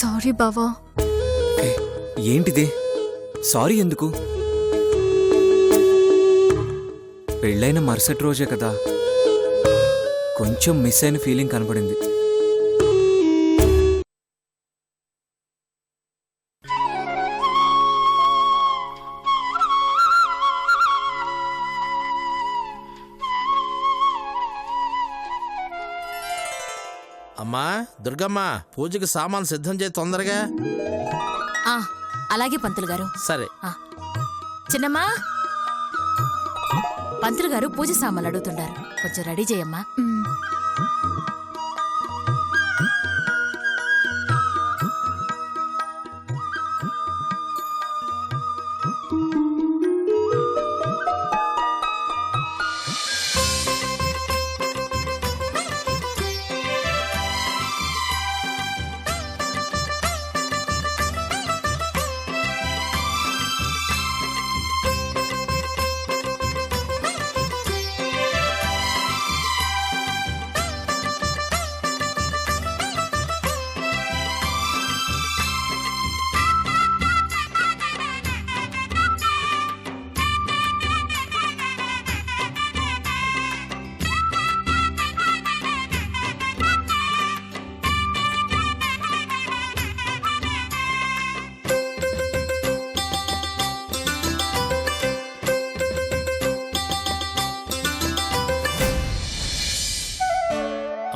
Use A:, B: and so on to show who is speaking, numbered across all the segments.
A: Sorry బావా.
B: ఏంటిది? Sorry ఎందుకు? పెళ్ళైన మరుసటి రోజే కదా కొంచెం మిస్ అయిన ఫీలింగ్ కనపడింది.
C: అమ్మా దుర్గమ్మ, పూజకి సామాన్ సిద్ధం చేయి తొందరగా.
D: అలాగే పంతులు గారు.
C: సరే.
D: చిన్నమ్మా, పంతులు గారు పూజ సామాన్లు అడుగుతుండారు, కొంచెం రెడీ చేయమ్మా.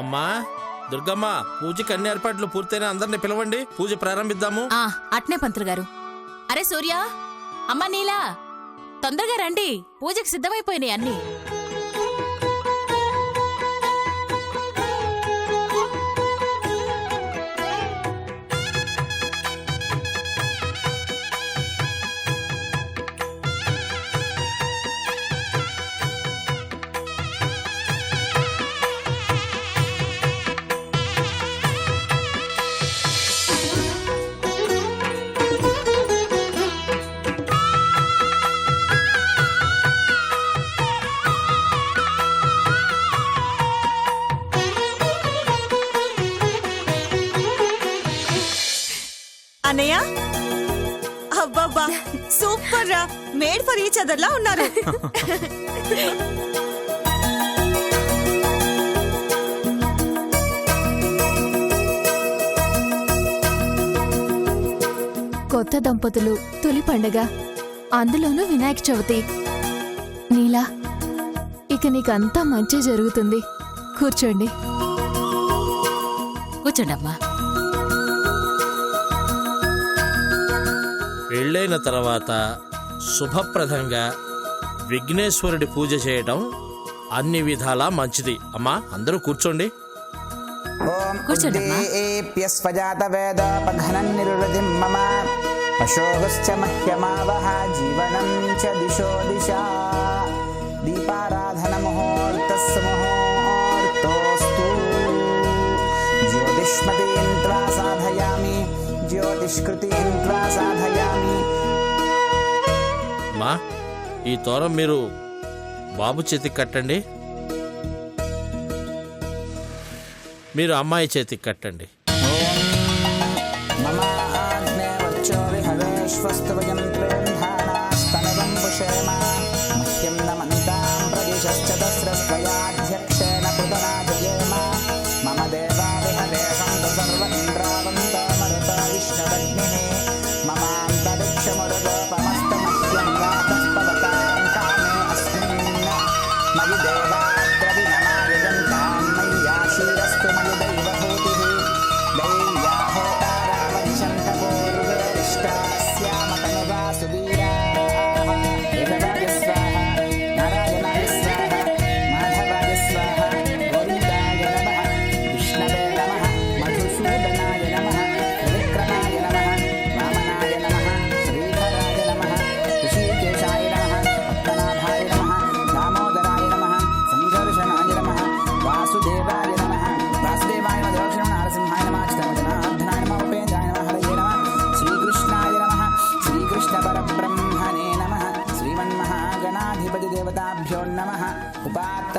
C: అమ్మా దుర్గమ్మ, పూజకి అన్ని ఏర్పాట్లు పూర్తయిన అందరిని పిలవండి, పూజ ప్రారంభిద్దాము.
D: అట్నే పంతులు గారు. అరే సూర్య, అమ్మా నీలా, తొందరగా రండి, పూజకి సిద్ధమైపోయినాయి అన్ని.
E: అన్నయ్య, అబ్బబ్బా సూపర్ రా, మేడ్ ఫర్ ఈచ్ అదర్ లా ఉన్నారు.
A: కొత్త దంపతులు తొలి పండగ, అందులోనూ వినాయక చవితి. నీలా, ఇక నీకంతా మంచి జరుగుతుంది. కూర్చోండి.
D: కూర్చోండమ్మా.
C: పెళ్ళైన తర్వాత శుభప్రదంగా విఘ్నేశ్వరుడి పూజ చేయటం అన్ని విధాలా మంచిది. అమ్మా అందరూ కూర్చోండి.
D: కూర్చోండమ్మా.
F: జీవనం చ దిశో దిశా దీపారాధన ముహూర్తస్సు ముహూర్తోస్తు జ్యోతిష్మతీం త్వా సాధయామి జ్యోతిష్కృతీం త్వా సాధయామి.
C: మా ఈ తోరం మీరు బాబు చేతికి కట్టండి, మీరు అమ్మాయి చేతికి కట్టండి.
F: మమ ఆజ్ఞే వచ్చో విహవేశ్వస్తు వయం త్రేంధానాస్తనవం పుషేమ మహ్యం నమంతాం ప్రదిశశ్చ దస్రస్వయాధ్యక్షేణ కృతనాజయేమ మమ దేవా విహవేషం సర్వ ఇంద్రావంతో మరుత విష్ణురగ్నిః మమాంతరిక్షమురుగోపమస్తమహ్యం రాతః పవతాం కామే అస్మిన్ మయి దేవాద్రవినమాయజంతాం మయ్యాశీరస్తు మయి దైవభూతిః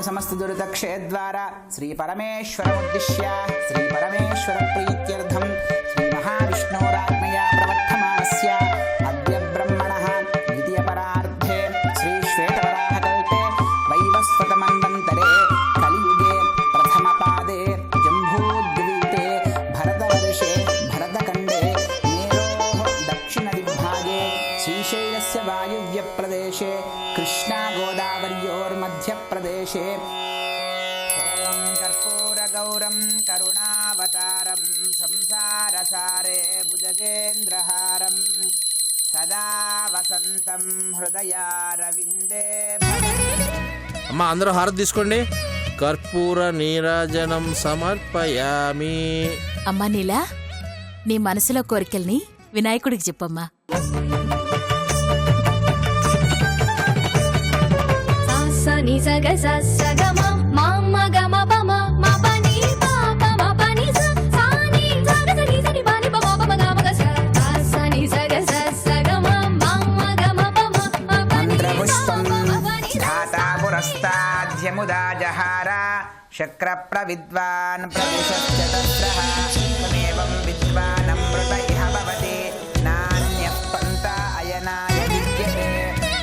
F: సమస్త దురితక్షయద్వారా శ్రీ పరమేశ్వరముద్దిశ్య శ్రీ పరమేశ్వర ప్రీత్యర్థం శ్రీ మహావిష్ణు विष्णोराज्ञया प्रवर्तमानस्य अद्य ब्रह्मणः द्वितीयपरार्धे श्रीश्वेतवराहकल्पे वैवस्वतमन्वन्तरे कलियुगे प्रथमपादे जम्बूद्वीपे भरतवर्षे भरतखण्डे मेरोः दक्षिणदिग्भागे श्रीशैलस्य वायुव्यप्रदेशे कृष्णागोदावर्योर्मध्यप्रदेशे ॐ कर्पूरगौरं करुणावतारं संसारसारे भुजगेन्द्रहारं सदा वसन्तं हृदयारविन्दे
C: అమ్మా అందరూ హారతి తీసుకోండి. కర్పూర నీరాజనం సమర్పయామి.
D: అమ్మా నీలా, నీ మనసులో కోరికల్ని వినాయకుడికి చెప్పమ్మా.
G: ni sa ga sa ma ma ma ga ma pa ma ma pa ni pa pa ma pa ni sa ni sa ga sa ni pa ni pa ma pa ma ga ma ga sa ni sa ga ma ma ma ga ma pa ma ma pa ni
F: मन्त्रपुष्पं धाता पुरस्ताद्यमुदा जहार शक्रप्रविद्वान् प्रविशश्च तत्रः तमेवं विद्वानमृत इह भवति नान्यः पन्था अयनाय विद्यते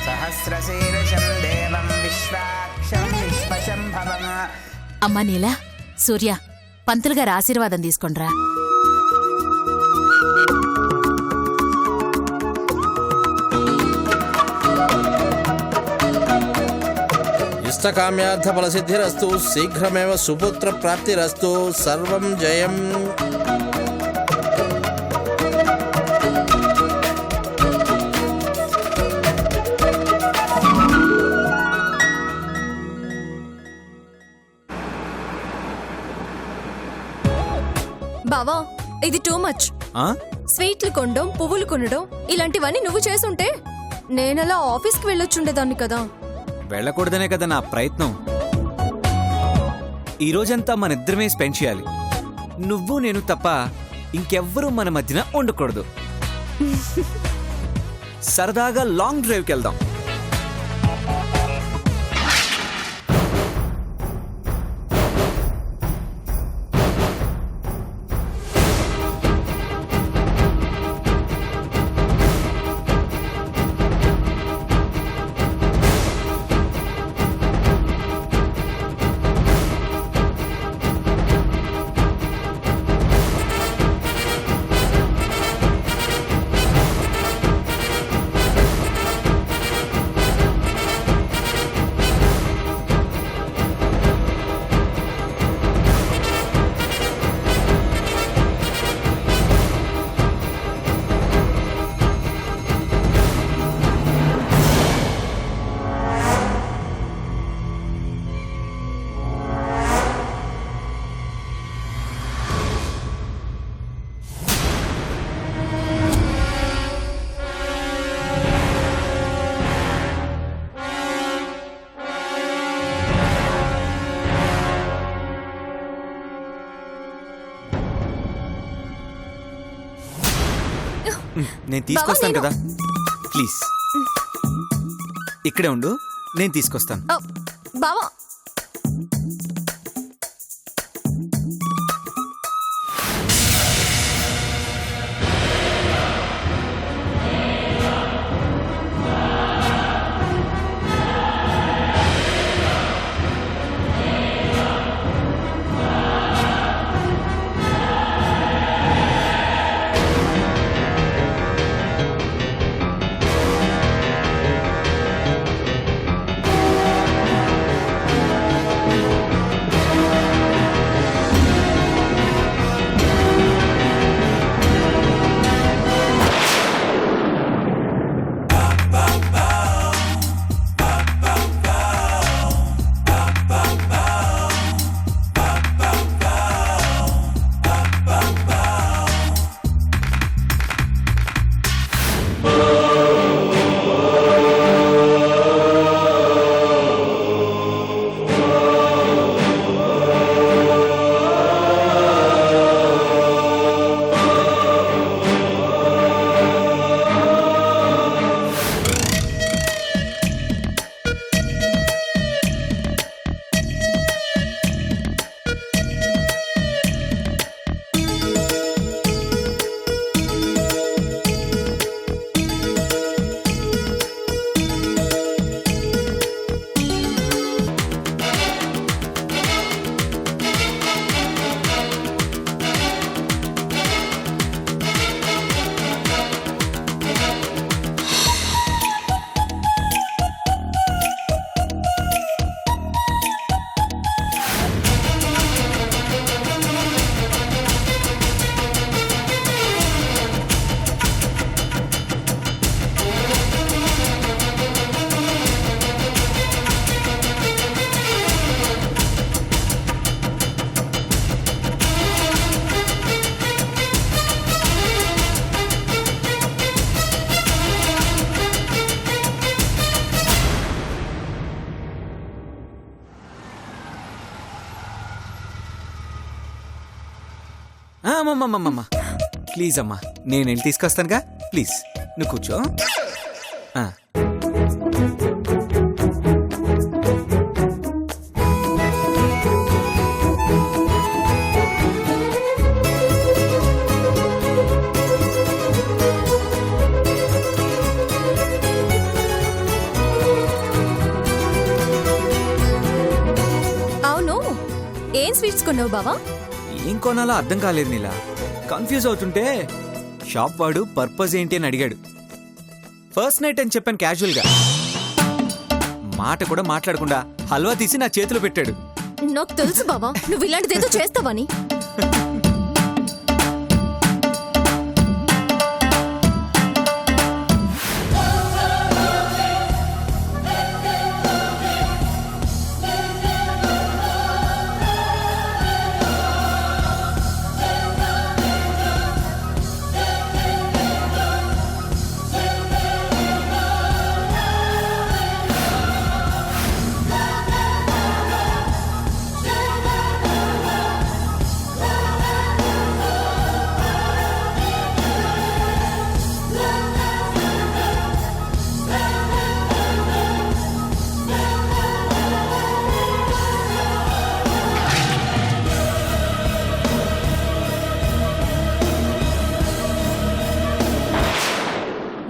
F: सहस्रशीर्षं देवं विश्वाक्षं विश्वशम्भवम्.
D: అమ్మా నీలా, సూర్య, పంతులు గారి ఆశీర్వాదం తీసుకొండ్రా.
C: ఇష్టకామ్యార్థ ఫలసిద్ధిరస్తు. శీఘ్రమేవ సుపుత్ర ప్రాప్తిరస్తు. సర్వం జయం.
G: బావా, ఇది టూ మచ్.
B: ఆ?
G: స్వీట్లు కొనడం, పువ్వులు కొనడం, ఇలాంటివన్నీ నువ్వు చేసుంటే నేనలా ఆఫీస్కి వెళ్ళొచ్చుండేదాన్ని కదా.
B: వెళ్ళకూడదనే కదా నా ప్రయత్నం. ఈ రోజంతా మన ఇద్దరమే స్పెండ్ చేయాలి. నువ్వు నేను తప్ప ఇంకెవ్వరూ మన మధ్యన ఉండకూడదు. సరదాగా లాంగ్ డ్రైవ్కి వెళ్దాం. నేను తీసుకొస్తాను కదా, ప్లీజ్ ఇక్కడే ఉండు, నేను తీసుకొస్తాను.
G: బావా,
B: అమ్మమ్మమ్మమ్మమ్మ ప్లీజ్ అమ్మా నేను వెళ్ళి తీసుకొస్తానుగా ప్లీజ్ నువ్వు కూర్చో ఆ.
G: అవును ఏం స్వీట్స్ కొన్నావు బావా?
B: ఏం కొనాలో అర్థం కాలేదు నీలా కన్ఫ్యూజ్ అవుతుంటే షాప్ వాడు పర్పస్ ఏంటి అని అడిగాడు ఫస్ట్ నైట్ అని చెప్పాను క్యాజువల్గా మాట కూడా మాట్లాడకుండా హల్వా తీసి నా చేతిలో పెట్టాడు
G: నాకు తెలుసు బావా నువ్వు ఇలాంటిదేదో చేస్తావని.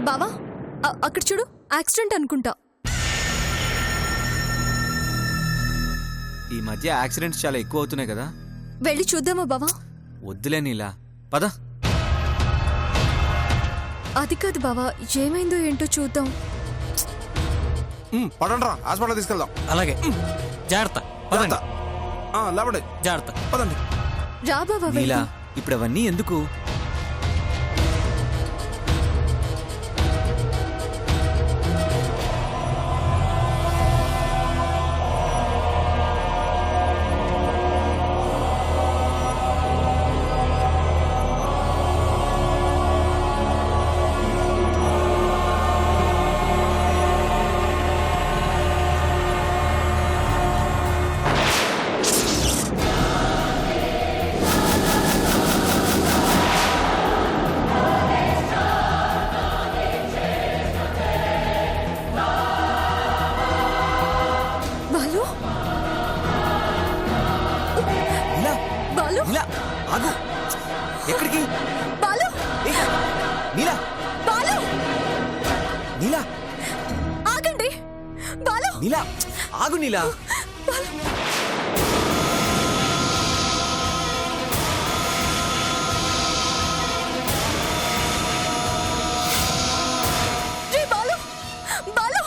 G: బావా అక్కడ చూడు యాక్సిడెంట్ అనుకుంటా.
B: ఈ మధ్య యాక్సిడెంట్స్ చాలా ఎక్కువ అవుతున్నాయి కదా
G: వెళ్ళి చూద్దామా బావా?
B: వద్దులే నీలా పద
G: అది కాదు బావా ఏమైందో ఏంటో చూద్దాం.
H: పడండి రా హాస్పిటల్ తీసుకెళ్దాం.
C: అలాగే జాగ్రత్త పదండి.
H: లేవండి
C: జాగ్రత్త
H: పదండి.
G: రా బావా
B: నీలా ఇప్పుడు అవన్నీ ఎందుకు
G: బాలు
B: నీలా
G: బాలు
B: నీలా ఆగు ఎక్కడికి
G: బాలు
B: ఏయ్, నీలా
G: బాలు
B: నీలా
G: ఆగండి బాలు
B: నీలా ఆగు నీలా
G: రే బాలు బాలు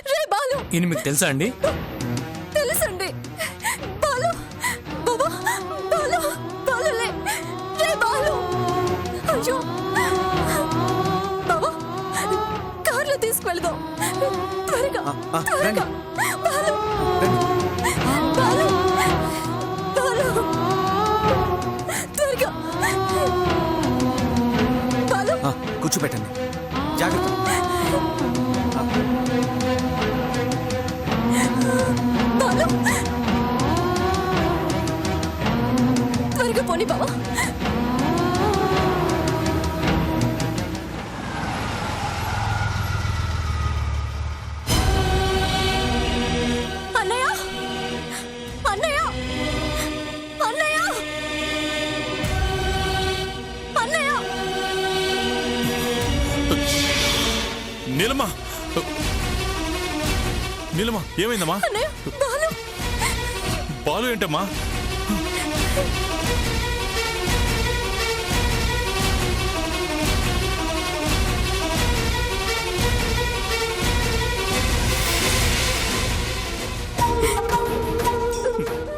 G: రే బాలు
C: ఈయన మీకు తెలుసా అండి?
G: తెలుసండి బాలు బాబా బాలు బాలులే రే బాలు అయ్యో బాబా కార్లో తీసుకెళ్దాం త్వరగా త్వరగా బాలు బాలు బాలు త్వరగా బాలు
B: కూర్చోబెట్టండి జాగ్రత్త
G: బాలు త్వరగా పోనీ బావా. అన్నయ్య అన్నయ్య అన్నయ్య అన్నయ్య
H: నీలమ్మా నీలమ్మా ఏమైందమ్మా?
G: అన్నయ్య బాలు
H: బాలు ఏంటమ్మా?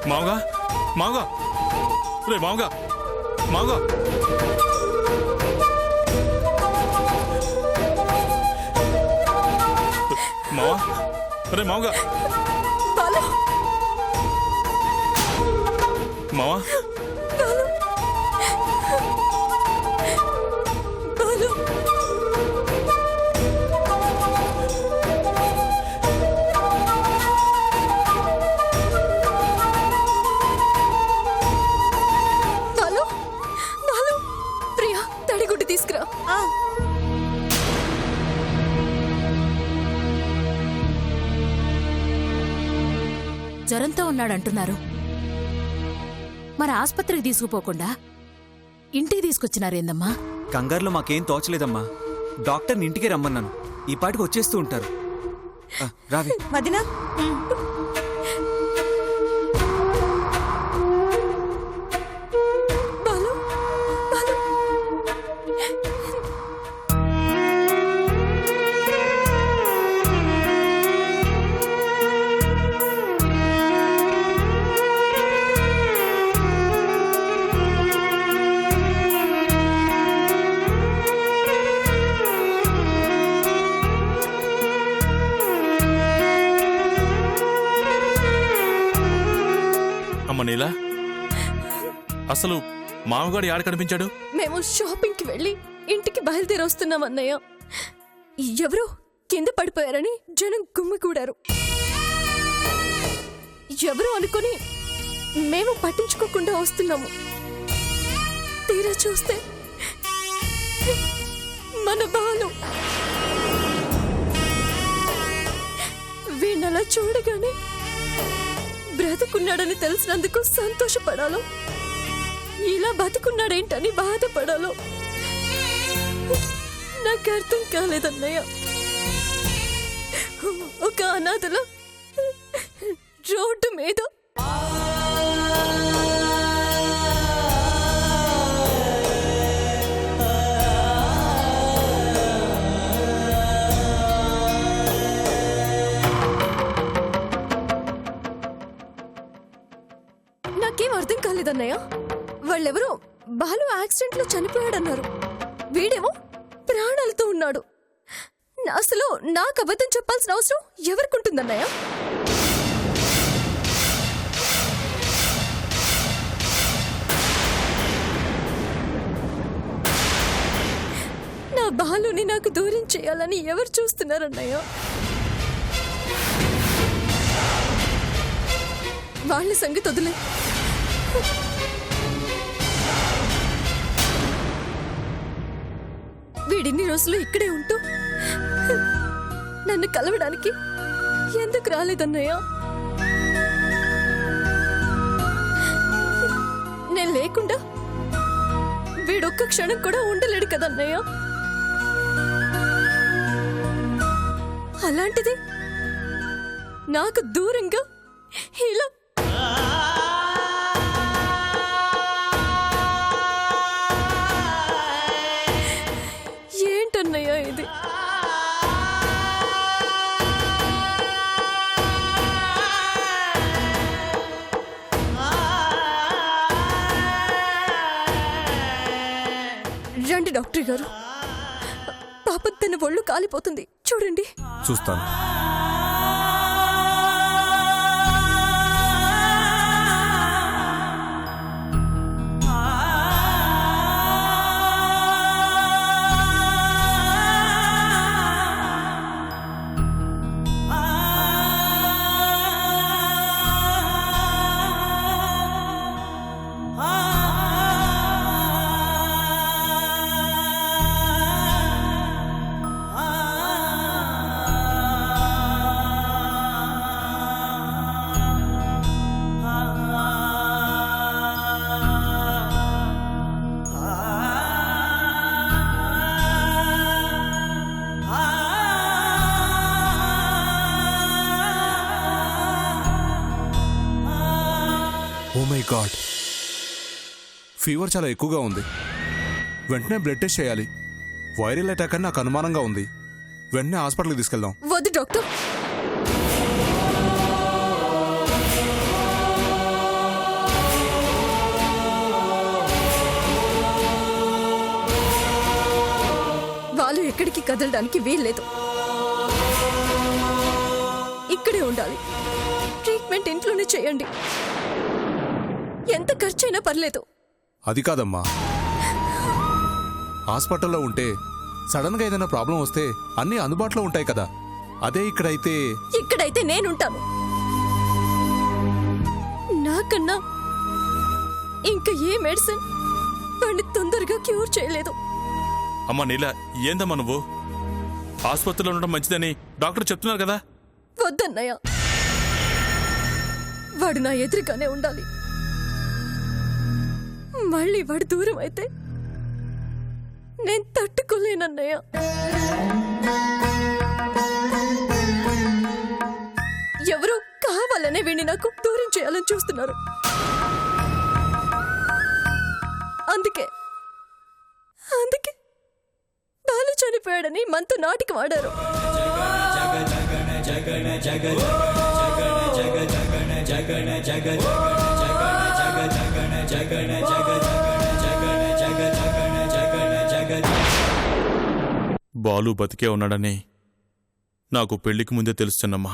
H: మావుగా మావుగా రే మావుగా మావుగా మావా రే మావుగా
G: బాలు
H: మావా
G: బాలు బాలు తీసుకురా.
E: ఆ,
D: జ్వరంతో ఉన్నాడంటున్నారు. మరి ఆస్పత్రికి తీసుకుపోకుండా ఇంటికి తీసుకొచ్చినారేందమ్మా?
B: కంగారులో మాకేం తోచలేదమ్మా. డాక్టర్ని ఇంటికి రమ్మన్నాను. ఈ పాటికి వచ్చేస్తూ ఉంటారు. రావి.
E: వదినా
G: బాలు, బాలు.
H: అమ్మ నీలా, అసలు మామగాడు యాడ కనిపించాడు?
G: మేము షాపింగ్ కి వెళ్ళి ఇంటికి బయలుదేరి వస్తున్నాం అన్నయ్య. ఎవరో కింద పడిపోయారని జనం గుమ్మికూడారు. ఎవరో అనుకుని మేము పట్టించుకోకుండా వస్తున్నాము. తీరా చూస్తే మన బాలు. వీణలా చూడగానే బ్రతుకున్నాడని తెలిసినందుకు సంతోషపడాలో, ఇలా బతుకున్నాడేంటని బాధపడాలో నాకు అర్థం కాలేదన్నయ్య. ఒక అనాథల రోడ్డు మీద నాకేం అర్థం కాలేదన్నయ్య. వాళ్ళెవరో బాలు యాక్సిడెంట్ లో చనిపోయాడన్నారు. వీడేమో ప్రాణాలతో ఉన్నాడు. అసలు నాకు అబద్ధం చెప్పాల్సిన అవసరం ఎవరికుంటుందన్నయ్య? నా బాలుని నాకు దూరం చేయాలని ఎవరు చూస్తున్నారన్నయ్య? వాళ్ళ సంగతి వదిలే. వీడిన్ని రోజులు ఇక్కడే ఉంటూ నన్ను కలవడానికి ఎందుకు రాలేదన్నయ్య? నేను లేకుండా వీడొక్క క్షణం కూడా ఉండలేడు కదన్నయ్య. అలాంటిది నాకు దూరంగా ఇలా ఏంటన్నయ్య ఇది? రండి డాక్టర్ గారు, పాప తన ఒళ్ళు కాలిపోతుంది, చూడండి.
H: చూస్తాను.
I: ఓ మై గాడ్, ఫీవర్ చాలా ఎక్కువగా ఉంది. వెంటనే బ్లడ్ టెస్ట్ చేయాలి. వైరల్ అటాక్ అని నాకు అనుమానంగా ఉంది. వెంటనే హాస్పిటల్కి తీసుకెళ్దాం.
G: వద్దు డాక్టర్, వాళ్ళు ఎక్కడికి కదలడానికి వీల్లేదు. ఇక్కడే ఉండాలి. ట్రీట్మెంట్ ఇంట్లోనే చేయండి. ఎంత ఖర్చైనా పర్లేదు.
I: అది కాదమ్మా, హాస్పిటల్లో ఉంటే సడన్ గా ఏదైనా ప్రాబ్లం వస్తే అన్నీ అందుబాటులో ఉంటాయి కదా. అదే
G: ఇక్కడైతే నేనుంటాను. నాకన్నా ఇంకా ఏ మెడిసిన్ వాడిని తొందరగా క్యూర్ చేయలేదు.
H: అమ్మా నీలా ఏందమ్మా నువ్వు ఆసుపత్రిలో ఉండడం మంచిదని డాక్టర్ చెప్తున్నారు కదా.
G: వద్దన్నయ్య, వాడు నా ఎదురుగానే ఉండాలి. మళ్ళీ వాడు దూరం అయితే నేను తట్టుకోలేనన్నయ్య. ఎవరో కావాలనే వీడిని నాకు దూరం చేయాలని చూస్తున్నారు. అందుకే బాలు చనిపోయాడని మనతో నాటికి వాడారు.
H: బాలు బతికే ఉన్నాడని నాకు పెళ్లికి ముందే తెలుస్తున్నమ్మా.